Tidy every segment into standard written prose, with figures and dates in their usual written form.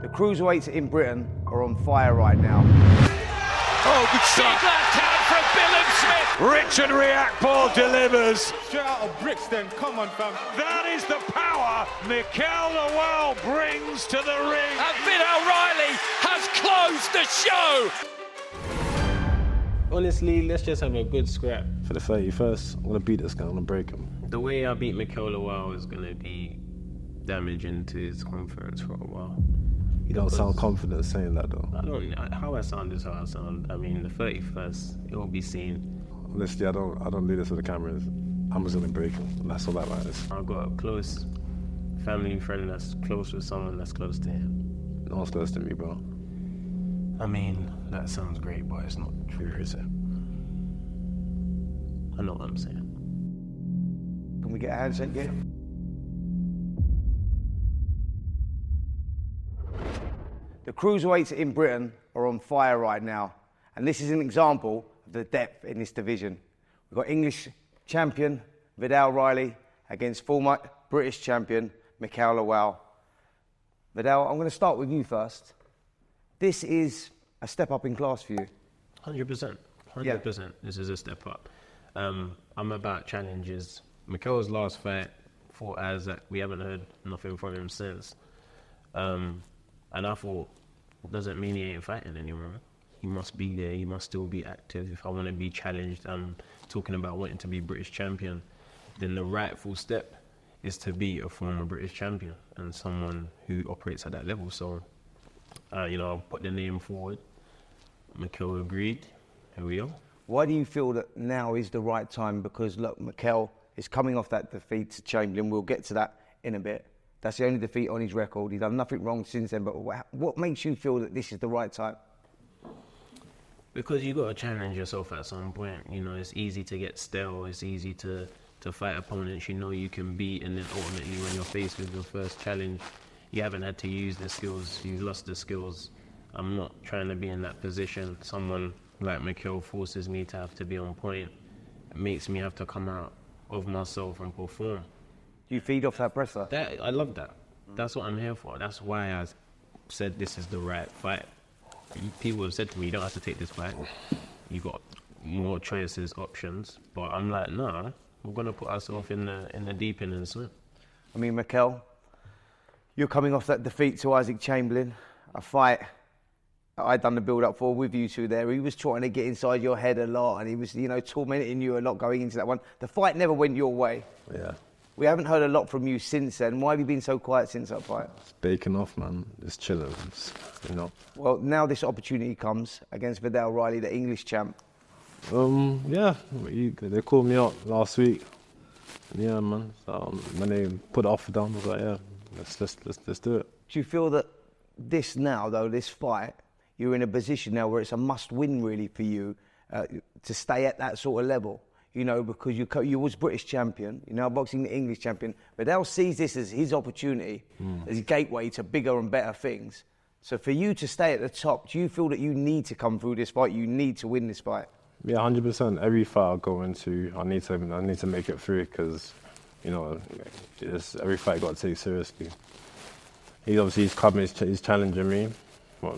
The cruiserweights in Britain are on fire right now. Oh, good shot. Big left hand from Billam Smith. Richard Riakporhe delivers. Straight out of Brixton, come on fam. That is the power Mikael Lawal brings to the ring. And Viddal Riley has closed the show. Honestly, let's just have a good scrap. For the 31st, I'm going to beat this guy, I'm going to break him. The way I beat Mikael Lawal is going to be damaging to his confidence for a while. You don't sound confident saying that though. How I sound is how I sound. I mean, the 31st, it will be seen. Honestly, I don't do this with the cameras. I'm just going to break him, and that's all that matters. I've got a close family friend that's close with someone that's close to him. No one's close to me, bro. I mean, that sounds great, but it's not true, is it? I know what I'm saying. Can we get a handshake yet? The cruiserweights in Britain are on fire right now, and this is an example of the depth in this division. We've got English champion Viddal Riley against former British champion Mikael Lawal. Viddal, I'm going to start with you first. This is a step up in class for you. 100%. 100%. This is a step up. I'm about challenges. Mikael's last fight fought Isaac. We haven't heard nothing from him since. And I thought, doesn't mean he ain't fighting anymore. He must be there. He must still be active. If I want to be challenged, I'm talking about wanting to be British champion, then the rightful step is to be a former British champion and someone who operates at that level. So, I'll put the name forward. Mikael agreed. Here we are. Why do you feel that now is the right time? Because look, Mikael is coming off that defeat to Chamberlain. We'll get to that in a bit. That's the only defeat on his record. He's done nothing wrong since then. But what makes you feel that this is the right time? Because you got to challenge yourself at some point. It's easy to get stale. It's easy to fight opponents you can beat, and then ultimately when you're faced with your first challenge, you haven't had to use the skills. You've lost the skills. I'm not trying to be in that position. Someone like Mikael forces me to have to be on point. It makes me have to come out of myself and perform. Do you feed off that pressure? I love that. That's what I'm here for. That's why I said this is the right fight. People have said to me, you don't have to take this fight. You got more choices, options. But I'm like, nah, we're going to put ourselves in the deep end and swim. I mean, Mikael, you're coming off that defeat to Isaac Chamberlain, a fight I'd done the build-up for with you two there. He was trying to get inside your head a lot, and he was, tormenting you a lot going into that one. The fight never went your way. Yeah. We haven't heard a lot from you since then. Why have you been so quiet since that fight? It's baking off, man. Just chilling, Well, now this opportunity comes against Viddal Riley, the English champ. Yeah, they called me up last week. Yeah, man. So when they put the offer down, I was like, yeah, let's do it. Do you feel that this fight, you're in a position now where it's a must-win really for you to stay at that sort of level? Because you was British champion, you're now boxing the English champion. Viddal sees this as his opportunity, as a gateway to bigger and better things. So for you to stay at the top, do you feel that you need to come through this fight? You need to win this fight? Yeah, 100%. Every fight I go into, I need to make it through because, every fight I got to take seriously. He's coming, he's challenging me. Well,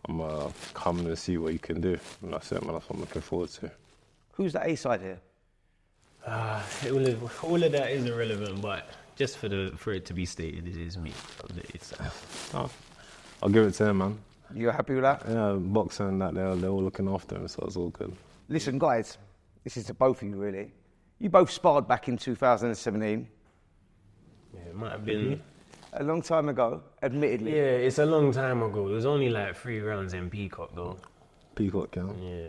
I'm coming to see what he can do. And that's it, man. That's what I'm looking forward to. Who's the A-side here? All of that is irrelevant, but just for it to be stated, it is me. I'll give it to him, man. You're happy with that? Yeah, boxing and that, they're all looking after him, so it's all good. Listen, guys, this is to both of you, really. You both sparred back in 2017. Yeah, it might have been... A long time ago, admittedly. Yeah, it's a long time ago. It was only like 3 rounds in Peacock, though. Peacock, yeah? Yeah.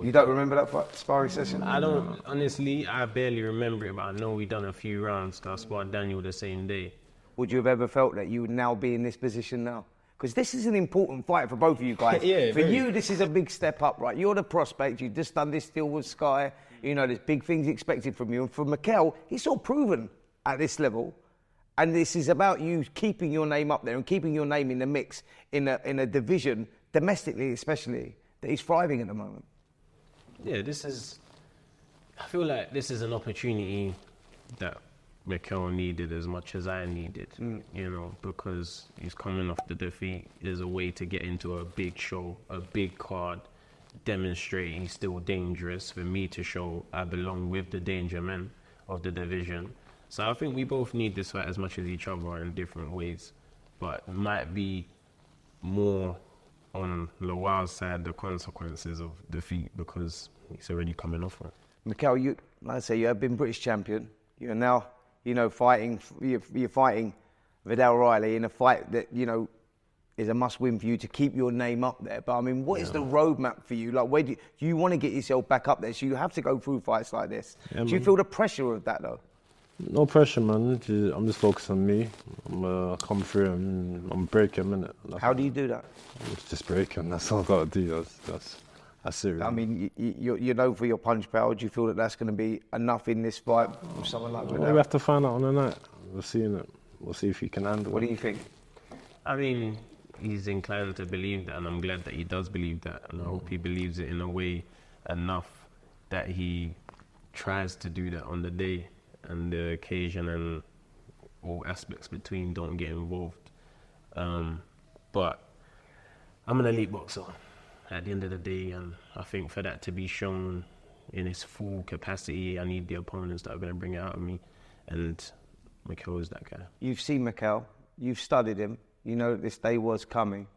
You don't remember that sparring session? I don't, honestly, I barely remember it, but I know we done a few rounds. I sparred Daniel the same day. Would you have ever felt that you would now be in this position now? Because this is an important fight for both of you guys. Yeah, for you, this is a big step up, right? You're the prospect. You've just done this deal with Sky. There's big things expected from you. And for Mikael, he's sort of proven at this level. And this is about you keeping your name up there and keeping your name in the mix in a division, domestically especially, that he's thriving at the moment. Yeah, I feel like this is an opportunity that Mikael needed as much as I needed, you know, because he's coming off the defeat. There's a way to get into a big show, a big card, demonstrating he's still dangerous, for me to show I belong with the danger men of the division. So I think we both need this fight as much as each other in different ways, but it might be more on Lawal's side, the consequences of defeat, because he's already coming off it. Mikael, you, like I say, you have been British champion. You're now, you know, fighting. You're fighting Viddal Riley in a fight that, you know, is a must-win for you to keep your name up there. But I mean, what is the roadmap for you? Like, where do you want to get yourself back up there? So you have to go through fights like this. Do you feel the pressure of that though? No pressure, man. I'm just focused on me. I'm come through and I'm breaking, innit? How do you do that? It's just breaking. That's all I got to do. That's it. Really. I mean, you're known for your punch power. Do you feel that that's going to be enough in this fight with someone like that? We have to find out on the night. We'll see, innit? We'll see if he can handle it. What do you think? I mean, he's inclined to believe that, and I'm glad that he does believe that, and I hope he believes it in a way enough that he tries to do that on the day, and the occasion and all aspects between don't get involved. But I'm an elite boxer at the end of the day, and I think for that to be shown in its full capacity, I need the opponents that are going to bring it out of me, and Mikael is that guy. You've seen Mikael, you've studied him, you know that this day was coming.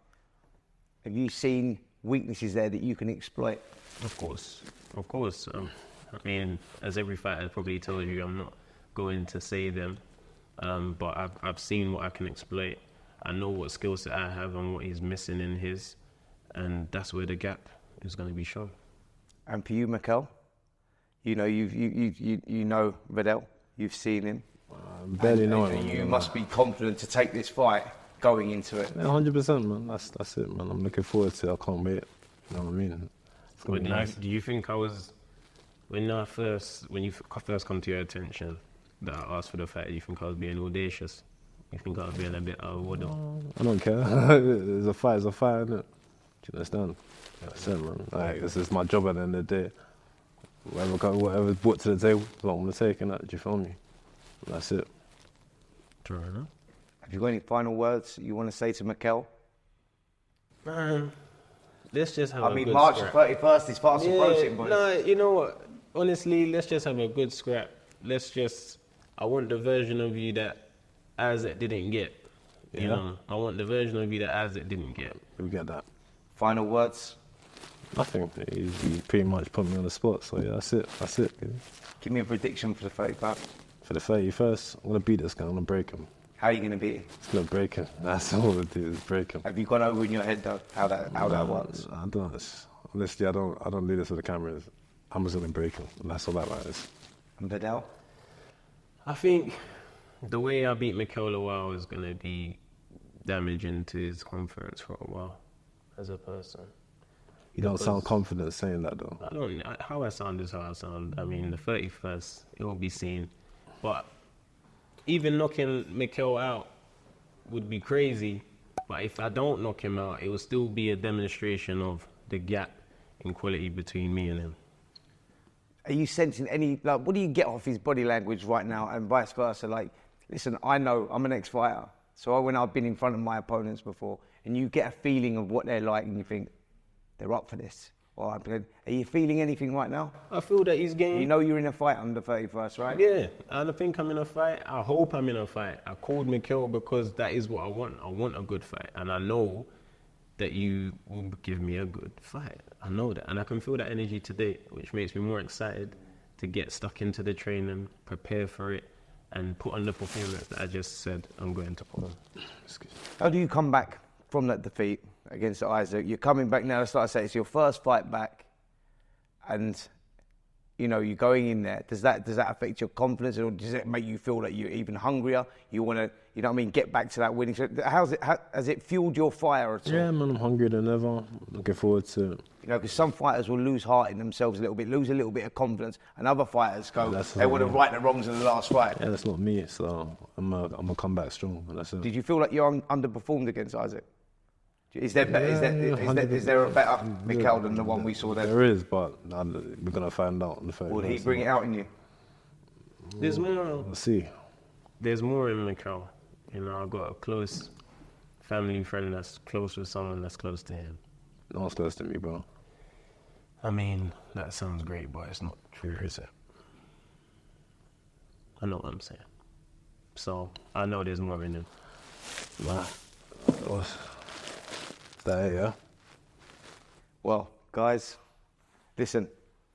Have you seen weaknesses there that you can exploit? Of course. I mean, as every fighter probably tells you, I'm not going to say them, but I've seen what I can exploit. I know what skill set I have and what he's missing in his, and that's where the gap is going to be shown. And for you, Mikael, you know you know Viddal, you've seen him. Barely know him. You must be confident to take this fight going into it. Yeah, 100%, man. That's it, man. I'm looking forward to it. I can't wait. You know what I mean? It's gonna be nice. Do you think I was, when you first come to your attention that I asked for the fight, do you think I was being audacious? You think I was being a bit out of order? I don't care. It's a fight, innit? Do you understand? That's it, man. Like, this is my job at the end of the day. Whatever's brought to the table, that's what I'm going to take, innit? Do you feel me? That's it. True enough. Have you got any final words you want to say to Mikael? Man, let's just have a good March scrap. 31st is fast approaching, boys. No, you know what? Honestly, let's just have a good scrap. I want the version of you that Isaac didn't get. You know, I want the version of you that Isaac didn't get. We get that. Final words? Nothing. He pretty much put me on the spot, so yeah, that's it. Give me a prediction for the 31st. For the 31st, I'm going to beat this guy. I'm going to break him. How are you going to beat him? It's going to break him. That's all I do is break him. Have you gone over in your head though how that works? I don't. Honestly, I don't do this with the cameras. I'm just going to break him. And that's all that matters. And Viddal? I think the way I beat Mikael Lawal is going to be damaging to his confidence for a while as a person. You don't sound confident saying that though. How I sound is how I sound. I mean, the 31st, it will be seen. But even knocking Mikael out would be crazy. But if I don't knock him out, it will still be a demonstration of the gap in quality between me and him. Are you sensing any, like, what do you get off his body language right now and vice versa? Like, listen, I know I'm an ex-fighter. So when I've been in front of my opponents before and you get a feeling of what they're like and you think, they're up for this. Or are you feeling anything right now? I feel that he's getting... You know you're in a fight on the 31st, right? Yeah, I don't think I'm in a fight. I hope I'm in a fight. I called Mikael because that is what I want. I want a good fight. And I know that you will give me a good fight. I know that. And I can feel that energy today, which makes me more excited to get stuck into the training, prepare for it, and put on the performance that I just said I'm going to put on. How do you come back from that defeat against Isaac? You're coming back now, like I say, it's your first fight back, and you know you're going in there. Does that affect your confidence, or does it make you feel that you're even hungrier? You want to, you know what I mean, get back to that winning. So has it fueled your fire at all? Yeah, man, I'm hungrier than ever. Looking forward to it. You know, because some fighters will lose heart in themselves a little bit, lose a little bit of confidence, and other fighters go, they want to right the wrongs of the last fight. Yeah, that's not me, so I'm gonna come back strong. That's it. Did you feel like you're underperformed against Isaac? Is there a better Mikael than the one we saw there? There is, but we're gonna find out on the 31st. Will he bring it out in you? There's more. We'll see. there's more in Mikael. You know, I've got a close family friend that's close with someone that's close to him. No one's close to me, bro. I mean, that sounds great, but it's not true, is it? I know what I'm saying. So, I know there's more in him. Nah. That, yeah. Well, guys, listen,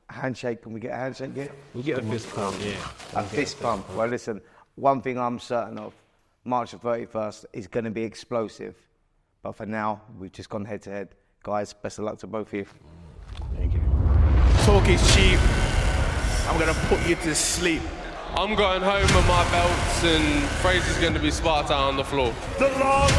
handshake, can we get a handshake here? We get a fist pump, yeah. A fist pump. Well, listen, one thing I'm certain of, March the 31st is going to be explosive. But for now, we've just gone head to head. Guys, best of luck to both of you. Thank you. Talk is cheap. I'm going to put you to sleep. I'm going home with my belts and Frazer's going to be sparked out on the floor. The last